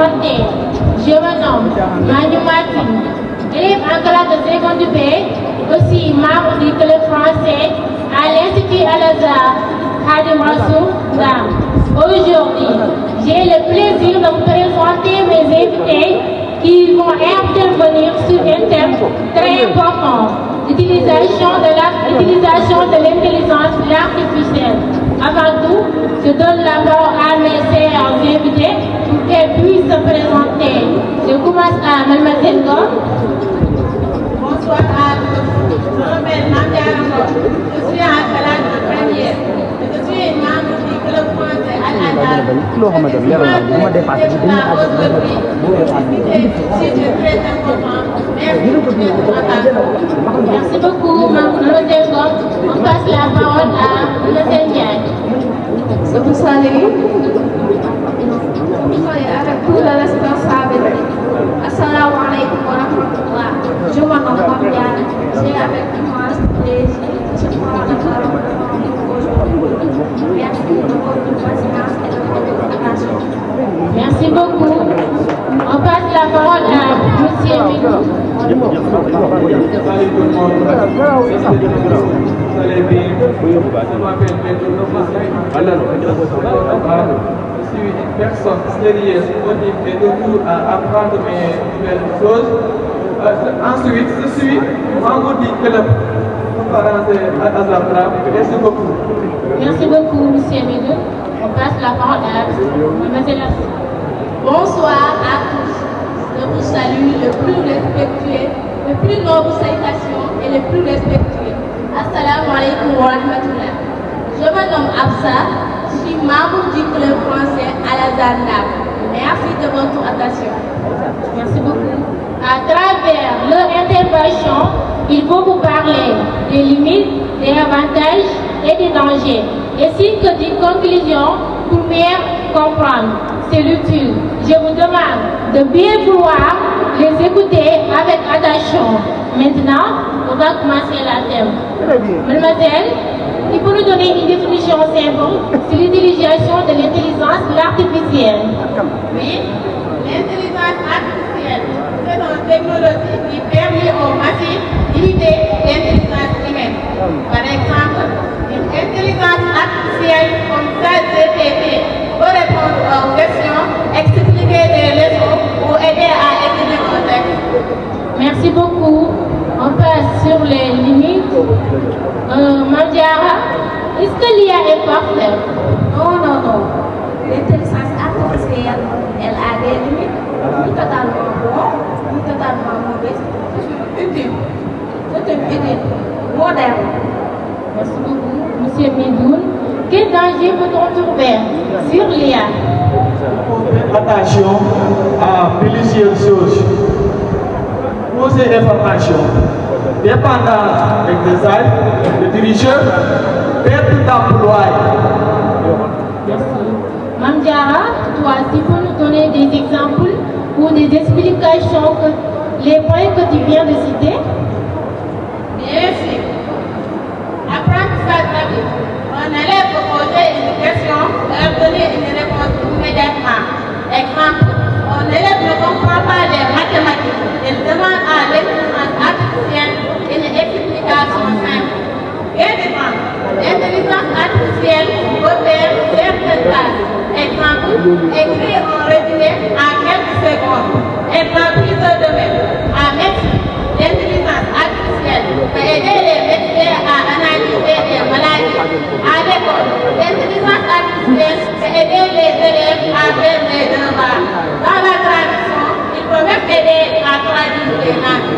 présenté. Je me nomme Manu Martin, élève en classe de seconde B, aussi membre du club français à l'Institut Al-Azhar Khadim Rassoul Ndam. Aujourd'hui, j'ai le plaisir de vous présenter mes invités qui vont intervenir sur un thème très important, l'utilisation de l'intelligence artificielle. Avant tout, je donne la parole à mes chers invités pour qu'elles puissent se présenter. Je commence à Mademoiselle Ngom. Bonsoir à tous. Je m'appelle Mandiara Ngom. Je suis en classe de première. Je suis membre du club français Al-Azhar. C'est très important. Merci beaucoup, Mademoiselle Ngom. On passe la parole à Mademoiselle Ndiaye. Je vous salue. Avec tout le responsabilité. Assalamu alaikum wa rahmatullah. Je m'appelle Mamdiara. J'ai avec immense plaisir de prendre la parole aujourd'hui. Merci de votre patience et de votre attention. Merci beaucoup. On passe la parole à M. Midou. Je suis une personne sérieuse, motivée et toujours à apprendre mes nouvelles choses. Ensuite, je suis membre du club français Al-Azhar. Merci beaucoup. Merci beaucoup, M. Midou. On passe la parole à Mme Lassie. Bonsoir à tous. Je vous salue le plus respectueux, le plus noble salutation et le plus respectueux. Assalamu alaikum wa rahmatullah. Je me nomme Absa. Je suis membre du club français Al-Azhar Ndam. Merci de votre attention. Merci beaucoup. À travers leur intervention, ils vont vous parler des limites, des avantages et des dangers, ainsi que des conclusions pour mieux comprendre. C'est utile. Je vous demande de bien vouloir les écouter avec attention. Maintenant, on va commencer la thème. Mademoiselle, il faut nous donner une définition simple sur l'utilisation de l'intelligence artificielle. Oui, l'intelligence artificielle, c'est une technologie qui permet aux machines d'imiter l'intelligence humaine. Par exemple, une intelligence artificielle comme ChatGPT peut répondre aux questions, expliquer des leçons ou aider à écrire un texte. Merci beaucoup. On passe sur les limites. Mandiara, est-ce que l'IA est parfaite? Non, non, non. L'intelligence artificielle, elle a des limites, ni totalement bonnes, ni totalement mauvaises. C'est utile. C'est une idée moderne. Merci beaucoup, M. Midoun. Quel danger peut-on trouver sur l'IA? Attention à plusieurs choses. Poser information, dépendance exercice, le dirigeant, perte d'emploi. Merci. Mandiara, toi, tu peux nous donner des exemples ou des explications que les points que tu viens de citer? Bien sûr. Apprentissage rapide. Un élève peut poser une question et obtenir une réponse immédiatement. Exemple, un élève ne comprend pas les mathématiques. Il demande à l'intelligence artificielle une explication simple. Bien évidemment, l'intelligence artificielle peut faire certaines tâches. Exemple, écrire un résumé en quelques secondes. Et dans plusieurs domaines. En médecine, l'intelligence artificielle peut aider les médecins à analyser les maladies. À l'école, l'intelligence artificielle peut aider les élèves à faire des devoirs. Dans la traduction, il peut même aider à traduire les langues.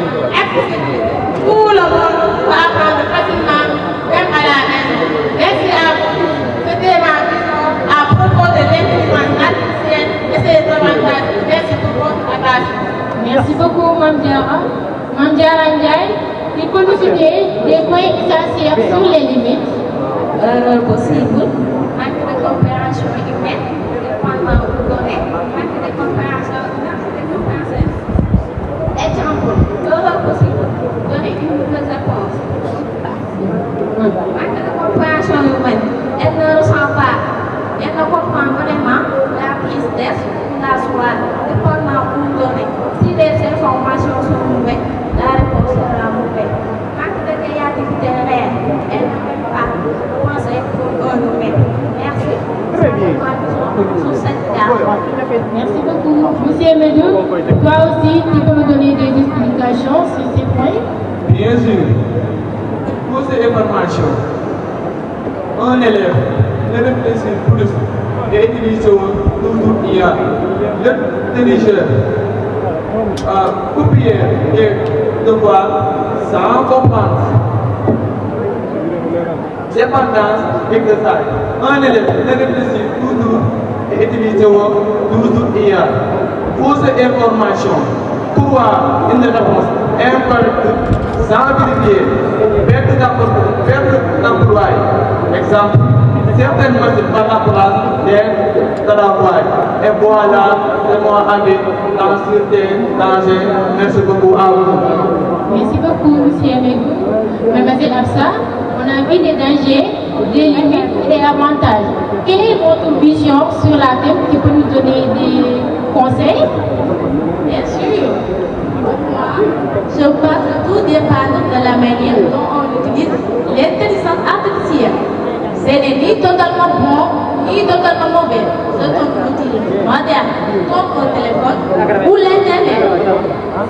Tout le monde peut apprendre facilement, même à la maison. Merci à vous. C'était ma vision à propos de l'intelligence artificielle et ses avantages. Merci pour votre attention. Merci beaucoup, Mandiara. Mandiara Ndiaye, il peut nous citer des points essentiels sur les limites. Erreur possible, manque de compréhension humaine, dépendant de données, manque de compréhension humaine. Exemple, erreur possible, donner une mauvaise réponse. Manque de compréhension humaine, elle ne ressent pas, elle ne comprend vraiment la tristesse ou la soit dépendant ou donné. Si les informations sont mauvaises, la réponse sera mauvaise. Manque de créativité réelle, elle ne peut pas penser pour un humain. Merci. Très bien. Sur cette table. Merci beaucoup. Monsieur Medou, toi aussi, tu peux me donner des explications sur ces points? Bien sûr. Pour ces informations, un élève ne réfléchit plus et utilise toujours IA. L'intelligence copier des devoirs sans comprendre. Dépendance exercice. Un élève ne réfléchit toujours et utilise toujours IA. Pour ces informations, trouver une réponse imparfaite sans vérifier, perte d'emploi. Exemple, certaines machines par la place des travail. Et voilà, c'est moi avec dans certains dangers. Merci beaucoup à vous. Merci beaucoup, monsieur Medou. Mademoiselle Afsa, on a vu des dangers, des limites et des avantages. Quelle est votre vision sur la thème qui peut nous donner des conseils? Bien sûr. Je pense que tout dépend de la manière dont on utilise l'intelligence artificielle. Ce n'est ni totalement bon, ni totalement mauvais. C'est un outil moderne, comme un téléphone ou l'Internet.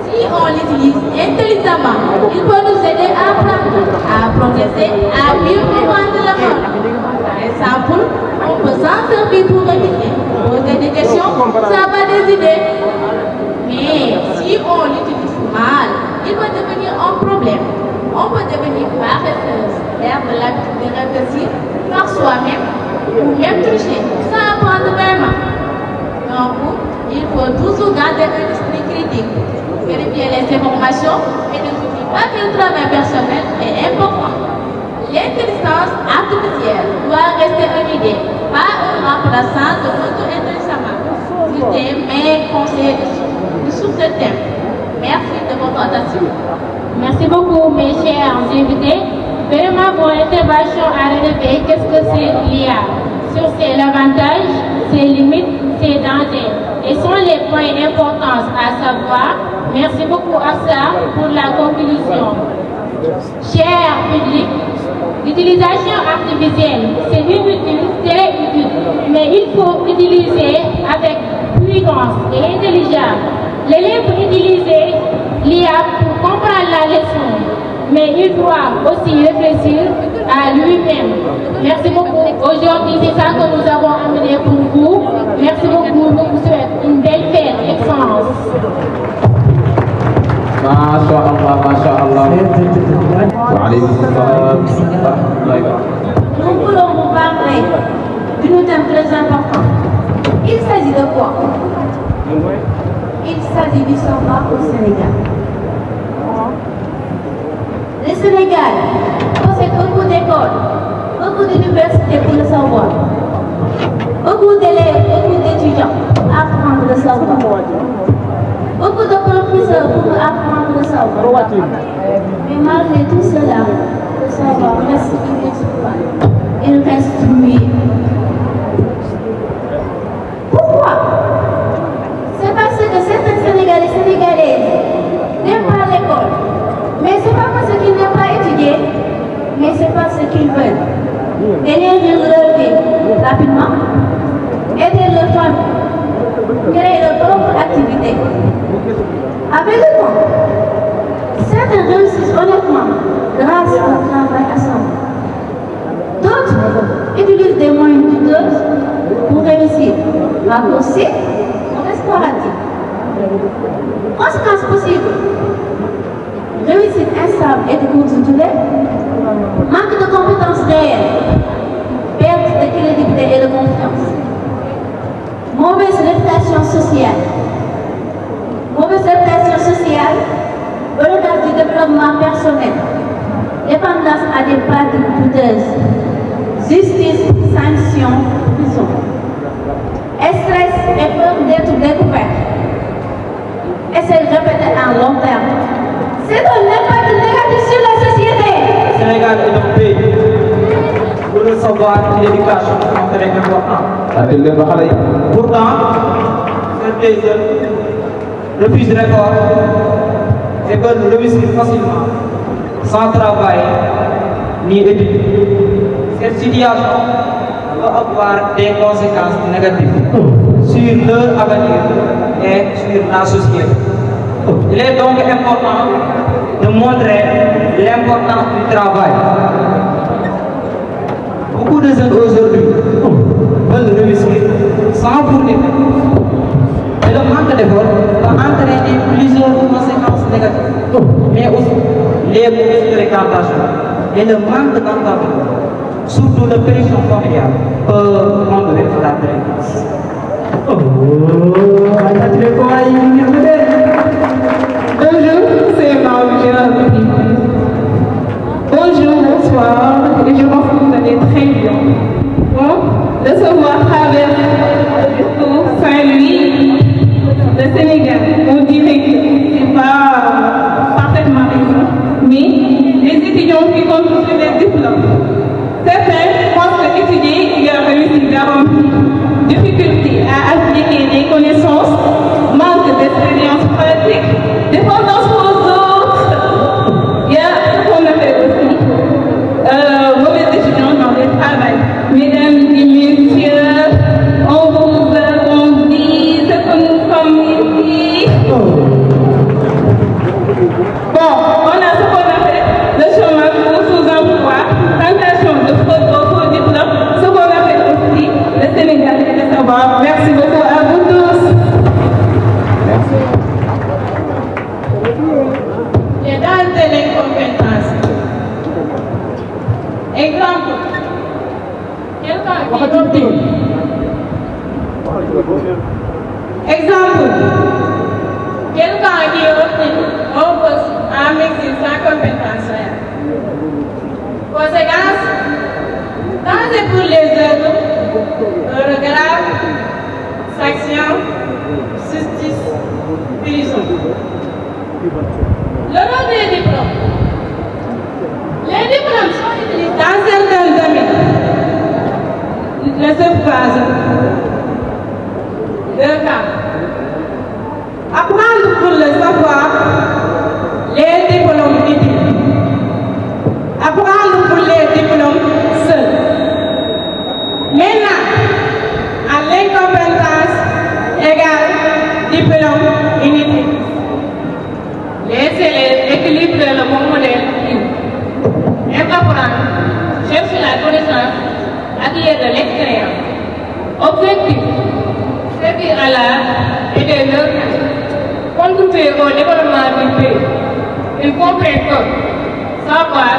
Si on l'utilise intelligemment, il peut nous aider à apprendre, à progresser, à mieux comprendre le monde. Par exemple, on peut s'en servir pour réviser, poser des questions, savoir des idées. Mais si on l'utilise mal, il peut devenir un problème. On peut devenir paresseuse, perdre l'habitude de réfléchir par soi-même ou même tricher sans apprendre vraiment. Donc, il faut toujours garder un esprit critique, vérifier les informations et ne n'oublier pas que le travail personnel est important. L'intelligence artificielle doit rester une idée, pas un remplaçant de notre intelligence. C'était mes conseils sur ce thème. Merci de votre attention. Merci beaucoup, mes chers invités. Vraiment, vos interventions à relever qu'est-ce que c'est l'IA, sur ses avantages, ses limites, ses dangers. Et sont les points importants à savoir. Merci beaucoup à ça pour la conclusion. Cher public, l'utilisation artificielle, c'est utile, très utile, mais il faut utiliser avec prudence et intelligence. L'élève peut utiliser l'IA pour comprendre la leçon, mais il doit aussi réfléchir à lui-même. Merci beaucoup. Aujourd'hui, c'est ça que nous avons amené pour vous. Merci beaucoup. Nous vous souhaitons une belle fête. Excellence. Masha'Allah, Masha'Allah. Wa alaykum salam. Nous voulons vous parler d'un thème très important. Il s'agit de quoi? Il s'agit du savoir au Sénégal. Le Sénégal possède beaucoup d'écoles, beaucoup d'universités pour le savoir, beaucoup d'élèves, beaucoup d'étudiants pour apprendre le savoir, beaucoup de professeurs pour apprendre le savoir. Mais malgré tout cela, le savoir reste inexploité. Il reste muet. Pourquoi? C'est parce que certains Sénégalais et Sénégalaises n'aiment pas l'école. Mais ce n'est pas parce qu'ils n'aiment pas étudier, mais c'est parce qu'ils veulent gagner leur vie rapidement, aider leur famille, créer leur propre activité. Avec le temps, certains réussissent honnêtement grâce au travail ensemble. D'autres utilisent des moyens douteux pour réussir, raccourcis ou restauratifs. Conséquences possibles: réussite instable et de courte durée, manque de compétences réelles, perte de crédibilité et de confiance, mauvaise réputation sociale, relève du développement personnel, dépendance à des pratiques douteuses, justice, sanction, prison, stress et peur d'être découvert. Et c'est répété en long terme. C'est un impact négatif sur la société. Le Sénégal est un pays où le savoir et l'éducation sont très importants. Pourtant, certains jeunes refusent l'effort et veulent réussir facilement, sans travail ni études. Cette situation peut avoir des conséquences négatives sur leur avenir et sur la société. Il est donc important de montrer l'importance du travail. Beaucoup de jeunes aujourd'hui veulent réussir sans pour effort. Et le manque d'effort va entraîner plusieurs conséquences négatives, mais aussi les mauvaises fréquentations et le manque d'encadrement, surtout la pression familiale, peuvent conduire à la délinquance. Bonjour, c'est Marie. Bonjour, bonsoir, et je pense que vous allez très bien. Bon, de se voir traverser Saint-Louis, le Sénégal, on dirait que c'est pas parfaitement exemple, mais les étudiants qui construisent les diplômes, certains pensent que étudier, il y a réussi garantie, difficulté à appliquer des connaissances, manque d'expérience pratique, dépendance aux autres. Il y a ce qu'on appelle aussi mauvais étudiants dans le travail. Mesdames et messieurs, on vous dit ce que nous sommes ici. Bon, on a ce qu'on appelle le chômage ou sous-emploi, tentation de fraude au faux diplôme, ce qu'on appelle aussi le Sénégal et le savoir. Merci beaucoup à vous tous. Les dates de l'incompétence. Exemple. Quelqu'un qui obtient. Exemple. Quelqu'un qui obtient un poste en médecine sans compétence réelle. Conséquence, danger pour les autres, regard, sanction, justice, prison. Le rôle des diplômes. Les diplômes sont utilisés dans certains domaines. Ne se pas deux cas. Apprendre pour le savoir, les diplômes utiles. Apprendre pour les diplômes seuls. Maintenant, à l'incompétence égale diplôme inutile. Laissez-les équilibrer le bon modèle. Apprendre, chercher la connaissance, acquérir de l'expérience. Objectif, servir à l'art et des autres, contribuer au développement du pays. Il comprend que savoir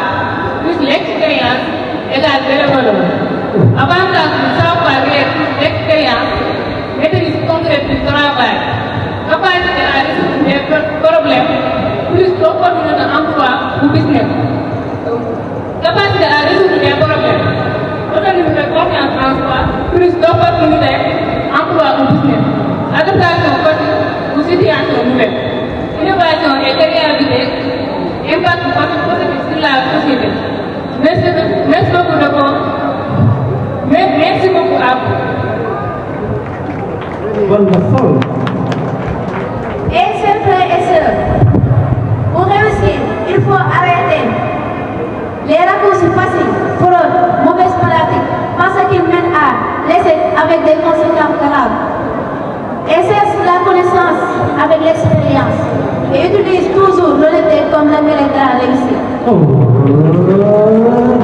plus l'expérience égale développement. Avantage du savoir et plus l'expérience, maîtrise concrète du travail, capacité à résoudre des problèmes, plus d'opportunités d'emploi ou business. Capacité à résoudre des problèmes, autonomie de confiance en soi, plus d'opportunités, emploi ou business. Adaptation aux situations nouvelles. Innovation et créativité, impact positif sur la société. Merci beaucoup de vous. Merci beaucoup à vous. Et chers frères et sœurs, pour réussir, il faut arrêter les raccourcis faciles, fraude, mauvaises pratiques, parce qu'ils mènent à l'échec avec des conséquences graves. Et cherche la connaissance avec l'expérience et utilise toujours le levier comme la mérite à réussir.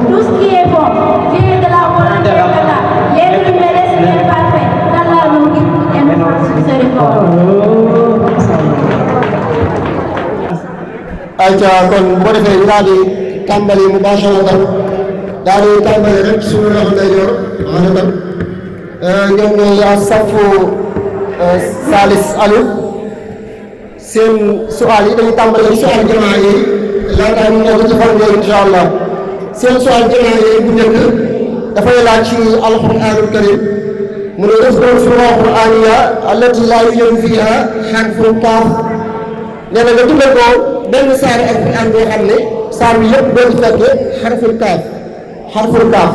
Tout ce qui est bon vient de la volonté d'Allah. L'être humain reste imparfait. Qu'Allah nous guide et nous fasse miséricorde. ayca kon bu ko defee ñu daal di tàmbali mubasharatan daal di tàmbali rek suñu loxo ndeyjoor maanaam ñoom ñooy safu Salis Aliou seen suwaal yi dañuy tàmbali suwaal jamaa yi laataa ñu ñëw ci fan yooyu incha allah seen suwaal jamaa yi bu njëkk dafay laaj ci alquranul karim mu ne uzkur sura qur'aniya allati laa yujadu fiha harfun qaaf nee na nga tuddal ko benn saar alquran boo xam ne saar bi yëpp doo ci fekk xarful kaaf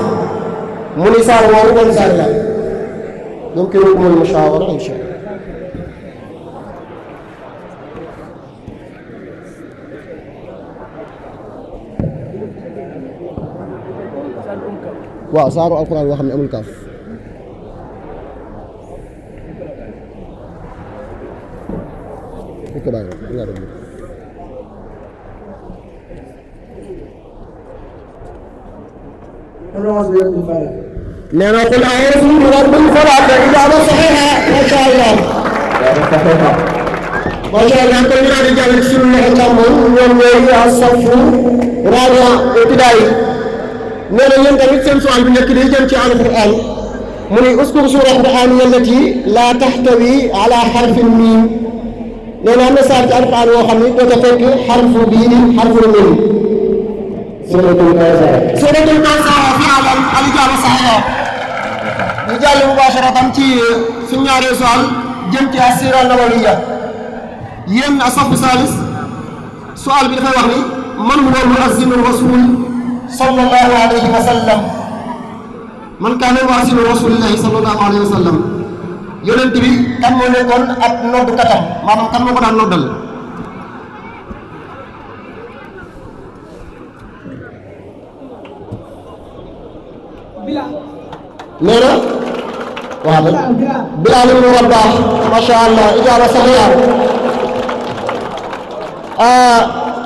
mu ni saar woowu ban saar la يمكنكم المشاورة إن شاء الله. waaw saaru alquran boo xam ne amul kaaf ko bàyyi nga dem nee na qul a'uuzu bi rabbil falaq ijaaba saxiixa macha allah macha allah kon ñu daal di jàll ci suñu loxo càmmoñ ñoom ñooy safu raja ibtidaay nee na yéen tamit seen suwaal bi nekk day jëm ci alquran mu ni uskur suura qur'aaniyya allati laa taxtawi ala xarfin miim nee na am na saar ci alquran yoo xam ni doo ko fekk xarfu bii di xarfu miim suuratul Kawsar fi al-ijaaba saxiixa ñu jàll mubaasharatan ci suñu ñaaree suwaal jëm ci as-siira nabawiyya yéen as-safu saalis suwaal bi dafay wax ni man huwa al-mu'azzinu rasul sallallahu alayhi wa sallam man kaana mu'azzinu rasulillahi sallallahu alayhi wa sallam yonent bi kan moo nekkoon ab noddukatam maanaam kan moo ko daan noddal nee na waaw Bilaal ibn Rabaax macha allah ijaaba saxiixa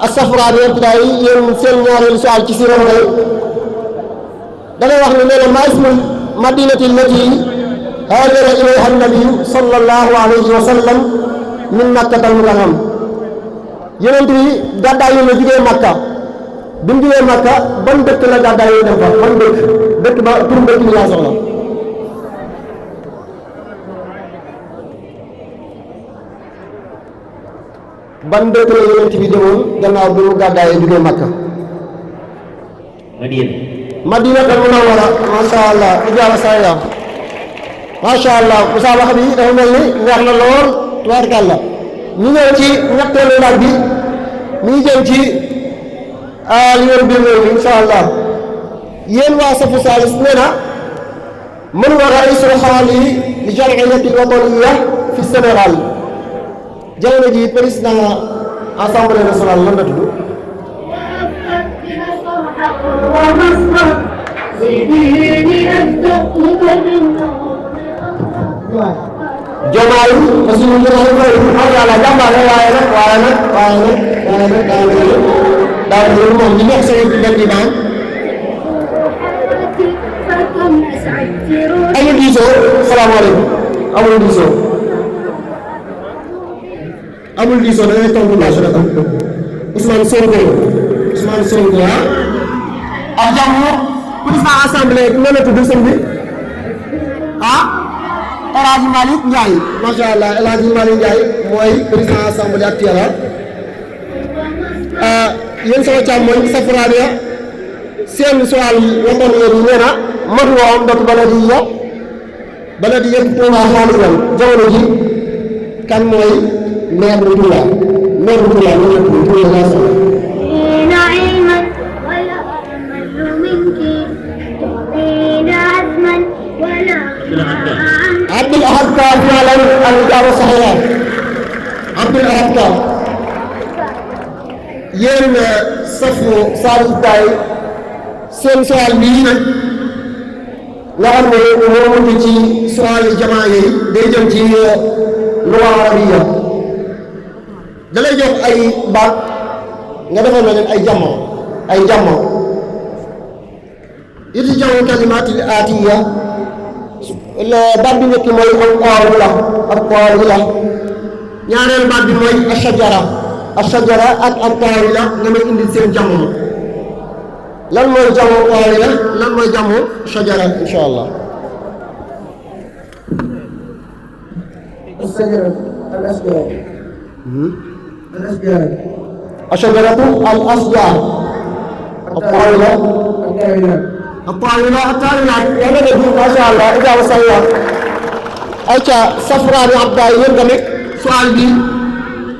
as-safra bi ibtidaay yéen seen ñaareelu suwaal ci siira day danay wax ni nee na maa ismul madinati allati haajara ilayha an-nabiyyu sallallahu alayhi wa sallam min makkatal mukarram yonent bi gàddaay yi la jugee Makka bi mu jugee Makka ban dëkk la gàddaay yi dem fa ban dëkk ba tur dëkk bi laa soxla ban dëkk la yonent bi demoon gannaaw bi mu gàddaay yi jugee Makka Madinatul Munawwara macha allah ijaaba saxiixa macha allah musaabaxa bi dafa mel ni neex na lool tubaarkàlla ñu ñëw ci ñetteelu laaj bi mi ngi jëm ci li ngeen biir réew incha allah yéen waa safu saalis nee na man huwa raisul xaali li jam'iyyati wataniyya fi Sénégal jamono ji président assemblée nationale lan la tudd Diomaye Bassirou Diomaye Faye macha allah jàmbaare waaye nag daal di moom ñu nekk seen candidat amul diisoo salaamaaleykum amul diisoo da ngay tontu laaj rek Ousmane Sonko ak jàmm président assemblée bi la tudd sëñ bi El Hadj Malick Ndiaye macha allah El Hadj Malick Ndiaye mooy président assemblée actuelle yéen sama càmmoñ safra bi seen suwaal waxoon ngeen nee na matu woon dootu baladi yëpp Touba xaalisan jamono ji kan mooy maire bu Touba ñu nekk Touba laa Abdul Ahad Ka fi'lan al-ijaaba saxiixa Abdul Ahad Ka yéen safu Saalum Baay seen suwaal bii nag nga xam ne moo mujj ci suwaal jamaa yi day jëm ci luga arabiya da lay jox ay baat nga defal na leen ay jàmmo irja'u kalimaatil aatiya baat bi njëkk mooy al-qaawila ñaareelu baat bi mooy ashajara ak al-qaawila nga may indi seen jamono lan mooy jamu qaawila lan mooy jamu shajara insha allah الشجرة الأشجار الطاولة الطاولات yàlla na dugg macha allah ijaaba saxiixa ayca safra bi abda yéen tamit suwaal bi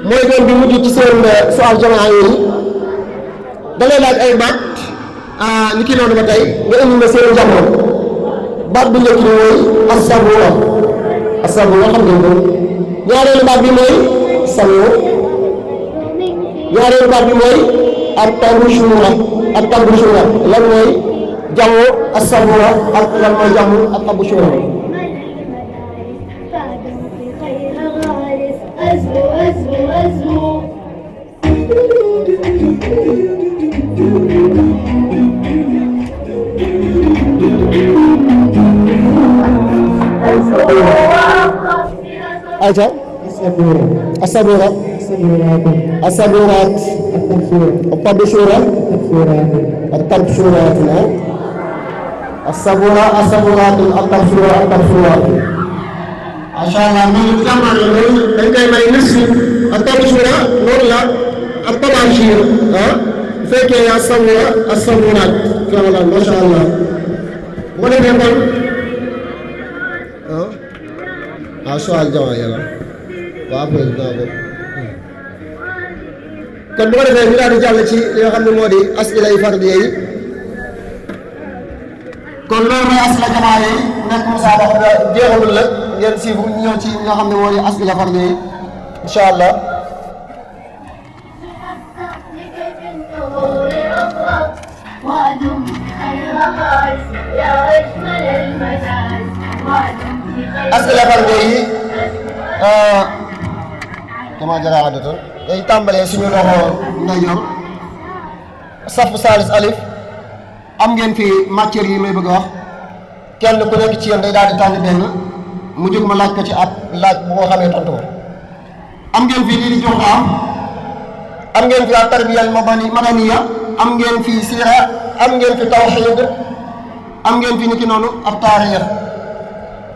mooy doon bi mujj ci seen suwaal jamaa yi da lay laaj ay baat ni ki noonu ba tey nga indi na seen jamono baat bu njëkk bi mooy asabura xam ngeen ko ñaareelu baat bi mooy sawo ñaareelu baat bi mooy at-tabshuura lan mooy jamu as-sabura ak lan mooy jamu ak abushura ayca الصبورات التبشورات التبشورات الصبورات التبشورات ما شاء الله من الجمع dañ koy may nisfu التبشورات loolu la التباشير bu fekkee الصبورات فعلا ما شاء الله bu defee kon sual jawab ya waaw président boobu kon bu ko defee ñu daal di jàll ci li nga xam ne moo di asila yi fardiya yi kon loolu mooy asila jamaa yi nekk Moussa wax nga jeexalul la ngeen siifu ñu ñëw ci li nga xam ne moo di asila fardiya yi incha allah asila fardiya yi dama jara adatoon day tàmbalee suñu loxo ndeyjoor safu salis alif am ngeen fi matière yi may bëgg a wax kenn ku nekk ci yéen day daal di tànn benn mu jóg ma laaj ko ci ab laaj bu ko xamee tontu ko am ngeen fi lii di jox am ngeen fi ak tarbiyal madaniya am ngeen fi siira am ngeen fi tawxiid am ngeen fi niki noonu ak taarix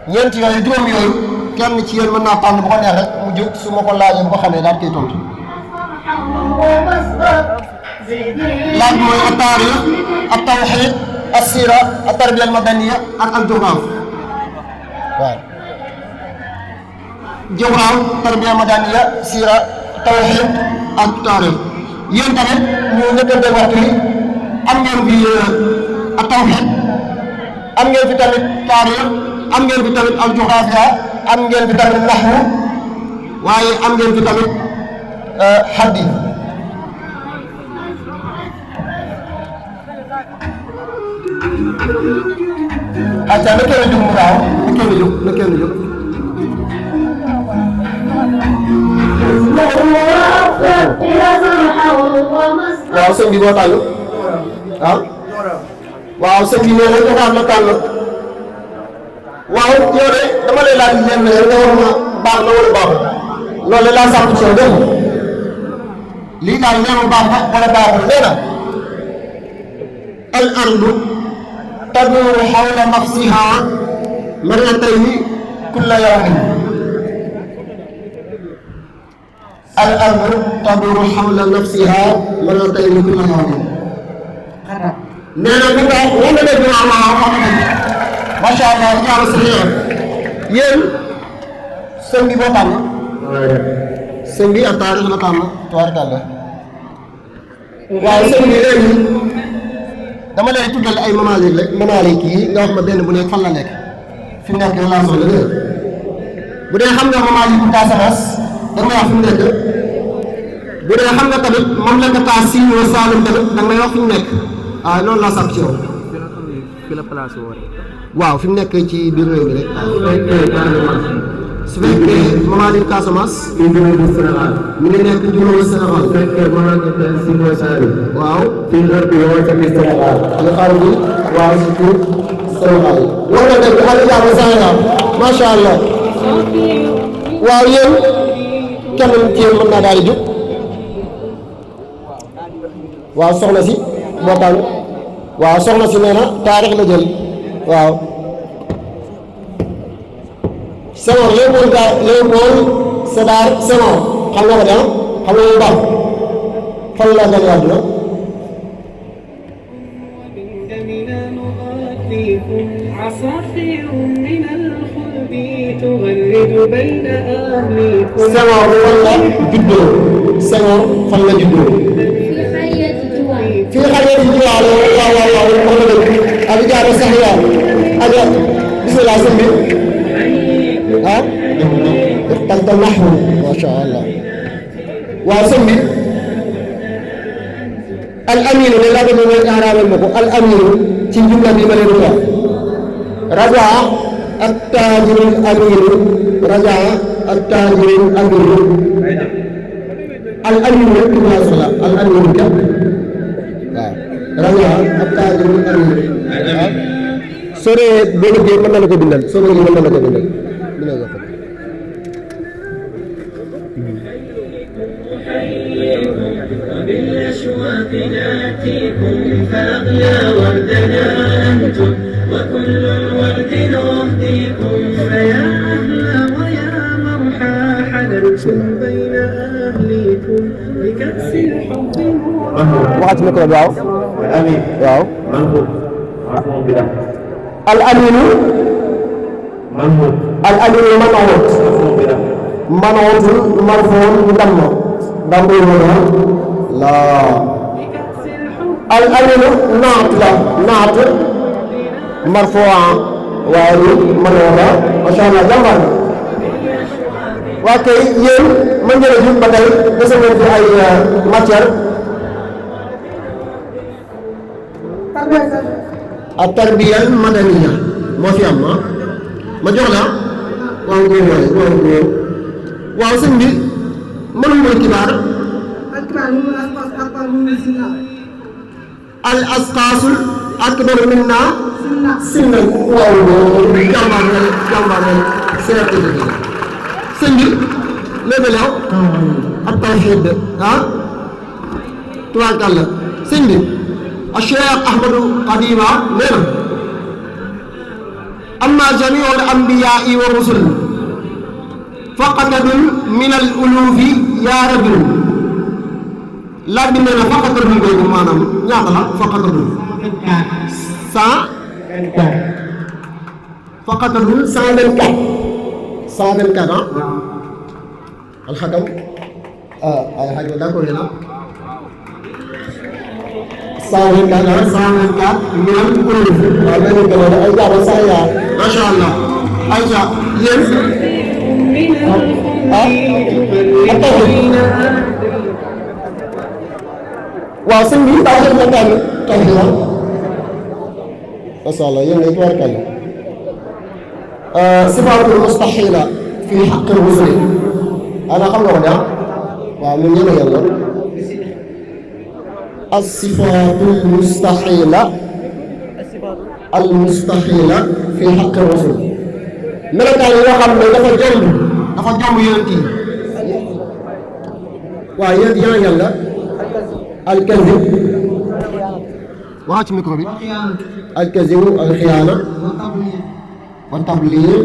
ñeent yooyu juróom yooyu kenn ci yéen mën naa tànn bu ko neex rek mu jóg su ma ko laajee bu ko xamee daal koy tontu laaj mooy ak taarix ak tawxiid ak siira ak tarbiya al madaniya ak al jugraaf waaw jugraaf tarbiya madaniya siira tawxiid ak taarix yéen tamit ñu njëkkante waxtu yi am ngeen fi ak tawxiid am ngeen fi tamit taarix am ngeen fi tamit al jugraafiya am ngeen fi tamit naxwu waaye am ngeen fi tamit xadiis acca na kenn jóg mu gaaw na kenn jóg waaw sëñ bi boo tànn waaw sëñ bi nee na joxaat la tànn waaw yow de dama lay laaj leen ne nga war ma baax na wala baaxul loolu laa sàmm ci yow dégg nga lii daal nee ma baax na wala baaxul nee na al ardu taduru xawla nafsiha marratayni kulla yawmin al ardu taduru xawla nafsiha marratayni kulla yawmin nee na bu baax wax nga dëgg macha allah ñaar sa xeer yéen sëñ bi boo tànn sëñ bi ak taarix la tànn tubaarkàlla waaw sëñ bi léegi dama lay tuddal ay mamaalik yi nga wax ma benn bu nekk fan la nekk fi mu nekk laa soxla dégg bu dee xam nga mamaalik bu Casamance da nga wax fi mu nekk bu dee xam nga tamit mamlakata Siin wa Saalum tamit da nga may wax fi mu nekk waaw noonu laa sàpp ci yow waaw fi mu nekk ci biir réew mi rek su fekkee Mamalik Casamance mi ngi nekk Sénégal mi ngi nekk juróomi Sénégal su fekkee Mamalik Sine Saalum waaw fii nga tamit Sénégal nga xam ni waaw surtout Sénégal war na dëgg ak jàmm Sénégal macha allah waaw yéen kenn ci yéen mën naa daal di jóg waaw soxna si moo tax waaw soxna si nee na taarix la jël waaw Senghor Léopold Sédar Senghor xam nga ko de xam nga bu baax fan la gën a àdduna Senghor fan la juddoo Senghor fan la juddoo fii xariyati Juwaalo waaw waaw waaw wax na dëgg ak jaaro sax yaa ak bismillah sëñ bi ah ixtalta naxwu ma sha allah waaw sëñ bi al aminu ne la dañu ngeen arabal ma ko al aminu ci jumla bi ma leen wax rajaa ak taajirul aminu rajaa ak taajirul aminu al aminu rek tubaab la al aminu ja waaw rajaa ak taajirul aminu soo dee boo bëggee mën na la ko bindal soo bëggee mën na la ko bindal dina ko بالأشواق نأتيكم فأغلى وردنا أنتم وكل الورد نهديكم فيا أهلا ويا مرحى حللتم بين أهليكم بكأس الحب waxaat micro bi waaw amin waaw manhut marfuun bi al aminu manhut al aminu manhut marfuun bi manhutul marfuun damma la al aminu naat la naat marfu'a waaye manoola masha Allah jàmbar na waa kay yéen ma njëriñ ba tey dese ngeen fi ay matière ak tarbiyal madaniya moo fi am ma jox la waaw góor waay waaw góor waaw sëñ bi mënu mooy kibaar al asqaasul akbar minna sinnan waaw jàmbaar na jàmbaar na certificat sëñ bi léegi la ak tawxiid tubaarkàlla sëñ bi Cheikh Ahmadou Khadima nee na amma jamiu al anbiyaai wa rusul faqatadun min al ulufi yaa rajul laaj bi nee na faqatadun boobu maanaam ñaata la faqatadun 124 faqatadun 124 alxakam ay xaj d'accord na 124 min al uluf waaw benn gën ay jaaba sax yaa masha Allah ay ja yéen waaw sëñ bi taw na tànn taw na masha Allah yéen ngay tubaarkal sifaatul mustaxila fi xaqi rusuli ana xam nga ko de waaw ñun ñëpp yàlla as-sifaatul mustaxila al-mustaxila fi xaqi rusul melokaan yi nga xam ne dafa jomb yonent yi waaw yonent yi yàlla al-kazib waxaa ci micro bi al-kazib al-xiyaana wa tabliir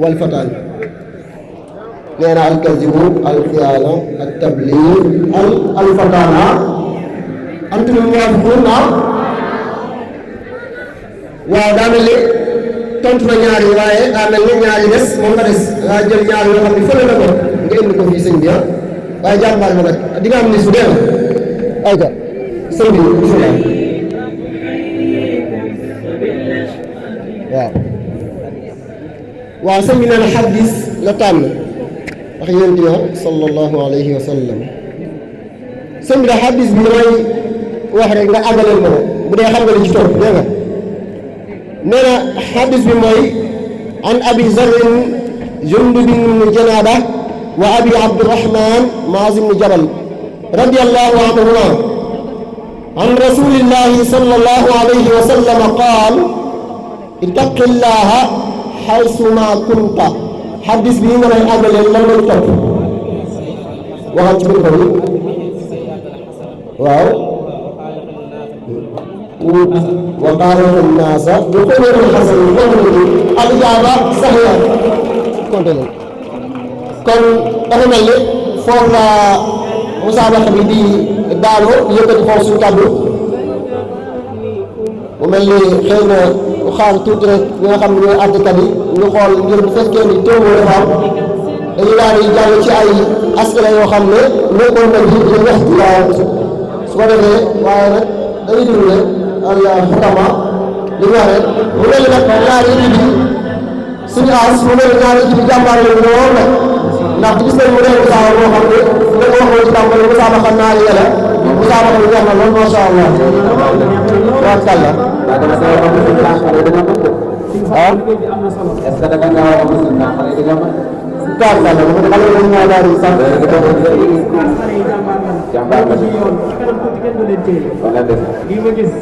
wal fataan nee na al-kazib al-xiyaana at-tabliir al fataan antum muwaafiquun waaw daa mel ni tontu na ñaari waaye daa mel ni ñaari des moom nga des nga jël ñaari yoo xam ne fële na ko nga indi ko fii sëñ bi waaye jàmbaar ma nag di nga am ni su dee ay ga sëñ bi bismillah waaw sëñ bi nee na xadis la tànn wax yonent ya sallallahu alayhi wa sallam sëñ bi da xadis bi damay wax rek nga àggaleel ma ko bu dee xam nga li ci topp dégg nga nee na xadis bi mooy an abi zarrin jundub ibn janaada wa abi abdurrahman maaz ibn jabal radiyallahu anhuma an rasulillahi sallallahu alayhi wa sallam qaal ittaqillaha xaysuma kunta xadis bi nga lay àggaleel lan lay topp waxal ci biir ko bi waaw wa qaala naasa bi xuluqin xasan al-ijaaba saxiixa continue kon dafa mel ni foofu la musaabaqa bi di daanu yëkkati foofu suñu kàddu mu mel ni xëy na xaar tuuti rek ñi nga xam ne ñooy àttekat yi ñu xool ngir bu fekkee ni teewul dafa am dañu daal di jàll ci ay aspects yoo xam ne nekkoon nañ ci di wax su ko defee waaye nag dañuy déglu rek al xutama li ñu wax rek mu mel ni nag ñaari équipe yi suñu as mu mel ni ñaari équipe yi jàmbaar lañu lool nag ndax gis nañ mu nekk saa boo xam ne da nga waxoon ci tàmbali ne musaabaqa naari la musaabaqa bi jeex na lool macha allah wa kàlla ah est-ce que da nga gaaw a am si ndax xale yi dañoo mën kaar kàlla dama ne xale yi dañu ñëw daal di sax jàmbaar la ci yoon kanam tuuti kenn du leen téye wala def lii ma gis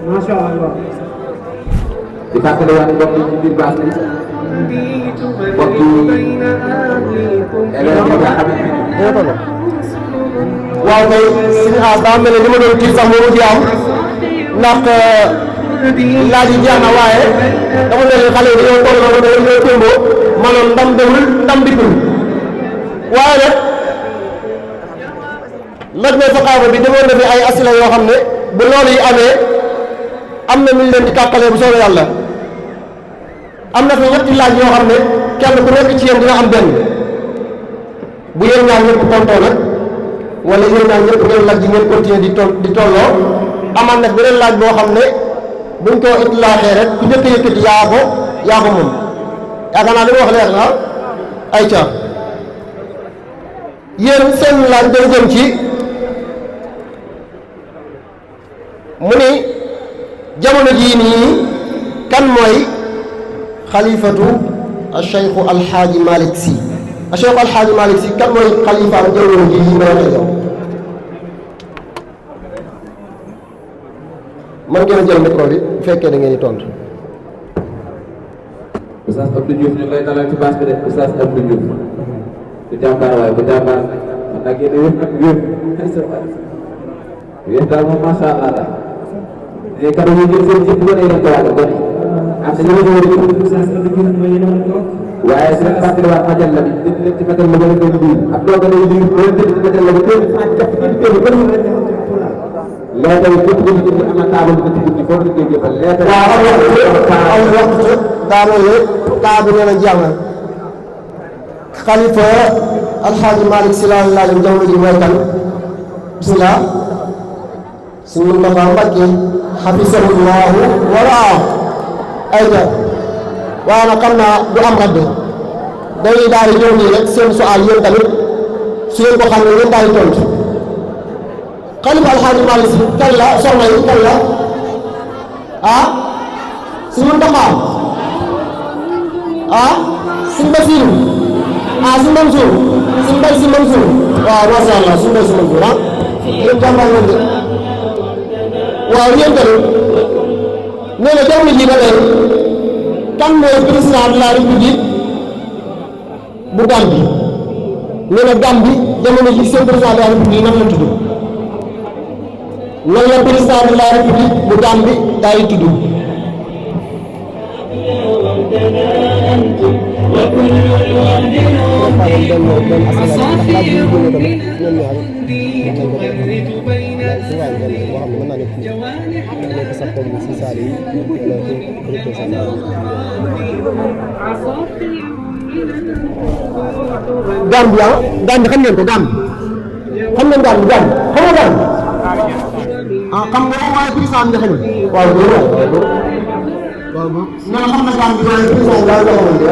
macha allah di fàttali waat mbokk yi ci biir baax bi mbokk yi élèves yi nga xam ne waaw kay suñu xaas daa mel ne li ma doon kii sax moo ci am ndax laaj yi jeex na waaye dafa mel ni xale yi dañoo toll noonu dañoo témboo maanaam ndam demul ndam dikkul waaye nag laj na saqaafa bi demoon na fi ay asila yoo xam ne bu loolu yi amee am na ñu leen di tàqalee bu soobee yàlla am na fi ñetti laaj yoo xam ne kenn ku nekk ci yéen dina am benn bu yéen ñaar ñëpp tontoo nag wala yéen ñaar ñëpp ngeen laaj ji ngeen continuer di tolloo amaan nag beneen laaj boo xam ne buñ ko itlaaxee rek ku njëkk a yëkkati yaa ko moom yaakaar naa li ma wax leer na ay ca yéen seen laaj day jëm ci mu ni jamono jii nii kan mooy xalifatu Cheikh Alxaaji Malick Sy Cheikh Alxaaji Malick Sy kan mooy xalifaam jamono jii nii may wax yow man ngeen a jël micro bi bu fekkee da ngeen di tontu. Oustaz Abdou Diouf ñu ngi lay dalal ci bâche bi de Oustaz Abdou Diouf bu jàmbaar waaye bu jàmbaar man nag yéen a wér nag wér daal moom macha allah daal léegi kàddu gi jël seen jëf gone yi dañ ko waajal gone am na ñu war a jël Oustaz Abdou Diouf mooy yéen a war a toog waaye su leen fàttaliwaat majal la bi dëgg leen ci majal la gën a doon lii ab doo gën a lii loolu dëgg ci majal la bi teel a jàpp ci teel a bëri leetar yi képp ku ci am na taabal bu ci guddi foofu la koy jëfal leetar waaw am waxtu daanaka kaa bi nee na jeex na xalifa Alxaaji Malick Sy laa laajam jamono ji mooy kan bismillah suñu Muntaxa Mbàkke xafisahullahu wa ra'aahu ayca waaye nag xam naa du am radd dañuy daal di ñëw nii rek seen su'aal yéen tamit su ngeen ko xam ne ngeen daal di tontu xalifa Alxaaji Malick Sy kan la soxna yi kan la ah suñu Muntaxa ah suñu Basiru ah suñu Mansuur suñu Mbay Si Mansuur waaw masha Allah suñu Mbay Si Mansuur ah yéen jàmbaar ngeen de waaw yéen tamit nee na jamono ji ba léegi kan mooy président de la république bu Gambie nee na Gambie jamono ji seen président de la république nan la tudd nan la président de la république bu Gambie daay tudd Gambie ah Gambie xam ngeen ko Gambie xam ngeen Gambie Gambie xam nga Gambie ah xam nga waaye président nga xam ne waaw waaw nee na xam na Gambie waaye président daal la xamante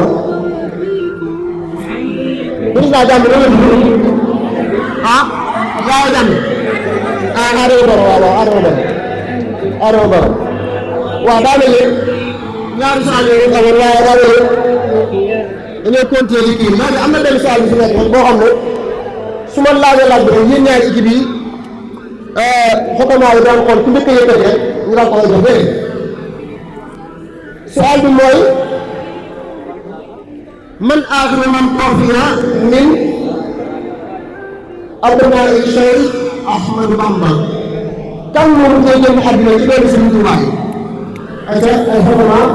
ne président Gambie la tudd ah Yaya Jammeh ah Adama Barrow waaw waaw Adama Barrow waaw daa mel ni ñaari saa yooyu xamoon waaye daa mel ni dañoo continuer liggéey léegi am na benn saa yu fi nekk boo xam ne su ma laajee laaj bi rek yéen ñaari équipe yi xottement yi daan xool ku njëkk a yëkkati rek ñu daan ko jox léegi su'aal bi mooy man aaxiru man tuwuffiya min abnaa'i Cheikh Ahmadou Bamba kan moo koy génn àddina ci benn Sëriñ Tuubaa yi ay xottement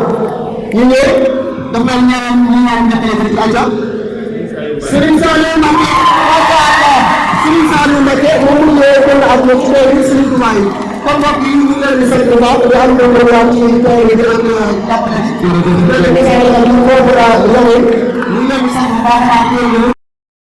ñu ñëw dafa mel ñeneen ñi ñaan ñett yi ci ayca Serigne Saliou Mbacké Serigne Saliou Mbacké moom mu ñëwee génn àddina ci benn Sëriñ Tuubaa yi kon mbokk yi ñu ngi leen di sant bu baax di am programme ci tool yi di ak jàppale ci.